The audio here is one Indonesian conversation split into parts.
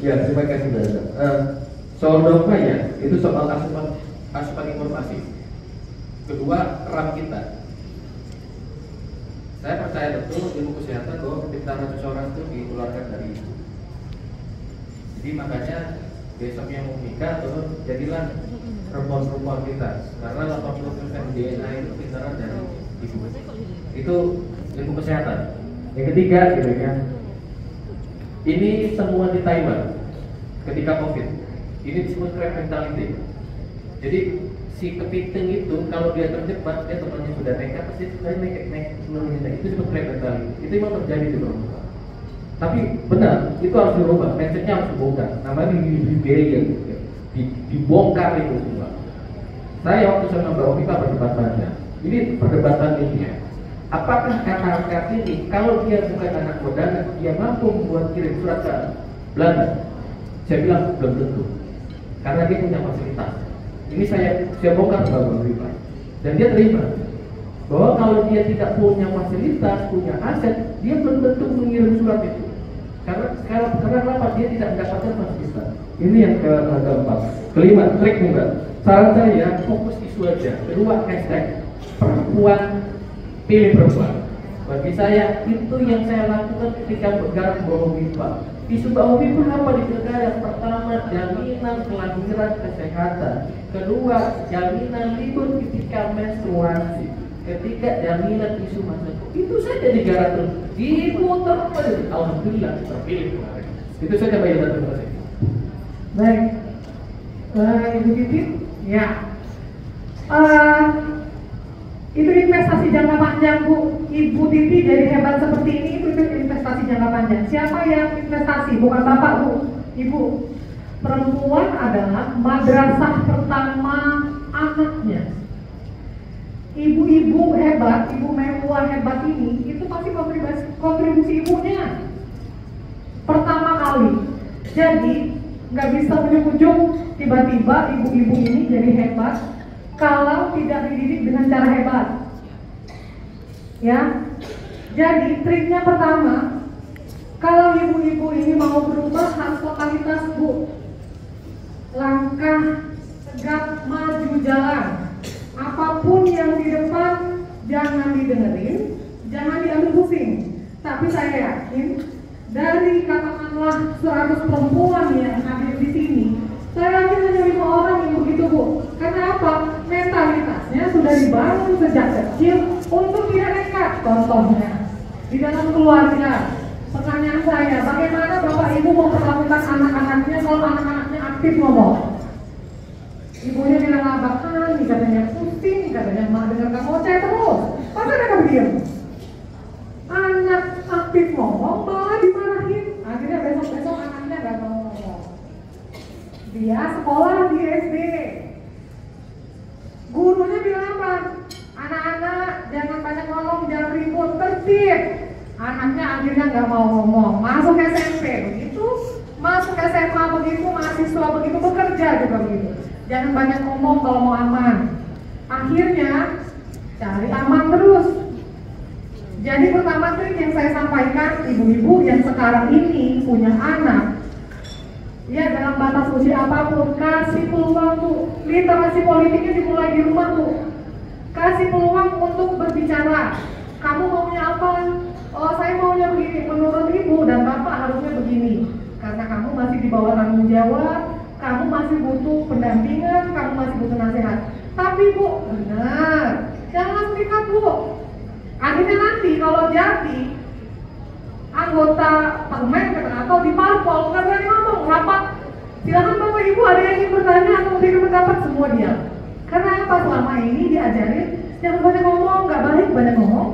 Ya, terima kasih Mbak. Soal dogma ya, itu soal asupan informasi. Kedua, RAM kita. Saya percaya betul ilmu kesehatan bahwa penciptaan seseorang itu dikeluarkan dari ibu. Jadi makanya besoknya mau nikah terus jadilah perempuan-perempuan kita, karena 80% DNA itu pintaran dari ibu. Itu ilmu kesehatan. Yang ketiga, gitu ya. Ini temuan di Taiwan ketika COVID. Ini disebut crab mentality. Jadi si kepiting itu kalau dia terjebak, dia temannya sudah nekat, pasti dia naik seluruhnya. Itu disebut crab mentality. Itu memang terjadi di Indonesia. Tapi benar, itu harus dirubah. Mindsetnya harus dibongkar. Namanya dibongkar itu semua. Saya waktu sama Mbak Omika berdebat banyak. Ini perdebatan ini ya. Apakah kata-kata ini kalau dia bukan anak modal, dia mampu membuat kirim surat ke Belanda? Saya bilang belum tentu, karena dia punya fasilitas. Ini saya bongkar Mbak Omika, dan dia terima bahwa kalau dia tidak punya fasilitas, punya aset, dia belum tentu mengirim surat itu. Karena kenapa dia tidak mendapatkan fasilitas? Ini yang keempat. Kelima, trik nih Mbak. Saran saya fokus isu aja. Kedua, hashtag perempuan pilih perempuan. Bagi saya itu yang saya lakukan ketika bergerak Mbak Hovifa. Isu Mbak Hovifa apa di pilkada? Pertama, jaminan kelahiran kesehatan. Kedua, jaminan libur ketika menstruasi. Ketiga, jaminan isu masa tua. Itu saja digarap terus. Diputar terus. Alhamdulillah terpilih kemarin. Itu saja Mbak Yudha, terima kasih. Baik, Ibu Titi, ya. Itu investasi jangka panjang Bu. Ibu Titi jadi hebat seperti ini itu investasi jangka panjang. Siapa yang investasi? Bukan Bapak Bu, Ibu. Perempuan adalah madrasah pertama anaknya. Ibu-ibu hebat, ibu mewah hebat ini, itu pasti kontribusi ibunya pertama kali. Jadi nggak bisa ujung-ujung tiba-tiba ibu-ibu ini jadi hebat kalau tidak dididik dengan cara hebat. Ya, jadi triknya pertama, kalau ibu-ibu ini mau berubah harus totalitas Bu. Langkah tegak maju jalan. Apapun yang di depan jangan didengerin, jangan diambil pusing. Tapi saya yakin dari katakanlah 100 perempuan yang hadir di sini, saya yakin hanya 5 orang yang begitu Bu. Karena apa? Mentalitasnya sudah dibangun sejak kecil untuk tidak nekat. Contohnya di dalam keluarga. Pertanyaan saya, bagaimana Bapak Ibu memperlakukan anak-anaknya kalau anak-anaknya aktif ngomong? Ibunya bilang abakan, katanya pusing, katanya mak dengar kamu ngoceh terus. Masa mereka diam? Anak aktif ngomong malah dimarahin. Akhirnya besok-besok anaknya gak mau ngomong. Dia sekolah di SD. Gurunya bilang apa? Anak-anak jangan banyak ngomong, jangan ribut, tertib. Anaknya akhirnya gak mau ngomong. Masuk SMP begitu, masuk SMA begitu, mahasiswa begitu, bekerja juga begitu. Jangan banyak ngomong kalau mau aman. Akhirnya cari aman terus. Jadi pertama trik yang saya sampaikan, ibu-ibu yang sekarang ini punya anak, ya dalam batas usia apapun, kasih peluang Bu. Literasi politiknya dimulai di rumah Bu. Kasih peluang untuk berbicara. Kamu maunya apa? Oh saya maunya begini. Menurut ibu dan bapak harusnya begini. Karena kamu masih di bawah tanggung jawab. Kamu masih butuh pendampingan, kamu masih butuh nasihat. Tapi Bu, benar, jangan langsung ikat Bu. Akhirnya nanti kalau jadi anggota parlemen atau di parpol, nggak berani ngomong, rapat. Silakan Bapak Ibu ada yang ingin bertanya atau memberikan pendapat, semua diam. Karena apa? Selama ini diajarin jangan banyak ngomong, nggak baik banyak ngomong.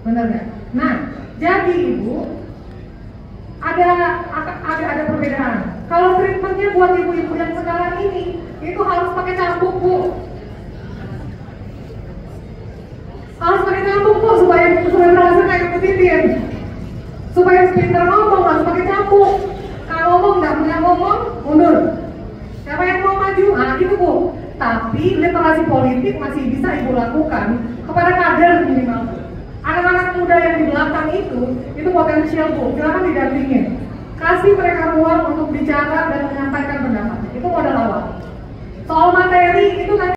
Benar nggak? Nah, jadi Ibu ada perbedaan. Kalau treatmentnya buat ibu-ibu yang sekarang ini, itu harus pakai cambuk Bu. Harus pakai cambuk Bu supaya berhasil kayak Ibu Titin. Supaya pintar ngomong harus pakai cambuk. Kalau ngomong nggak punya ngomong, mundur. Siapa yang mau maju? Nah gitu Bu. Tapi literasi politik masih bisa Ibu lakukan kepada kader minimal. Anak-anak muda yang di belakang itu potensial Bu. Silakan didampingin. Kasih kasih mereka ruang untuk bicara dan menyampaikan pendapat. Itu modal awal. Soal materi itu nanti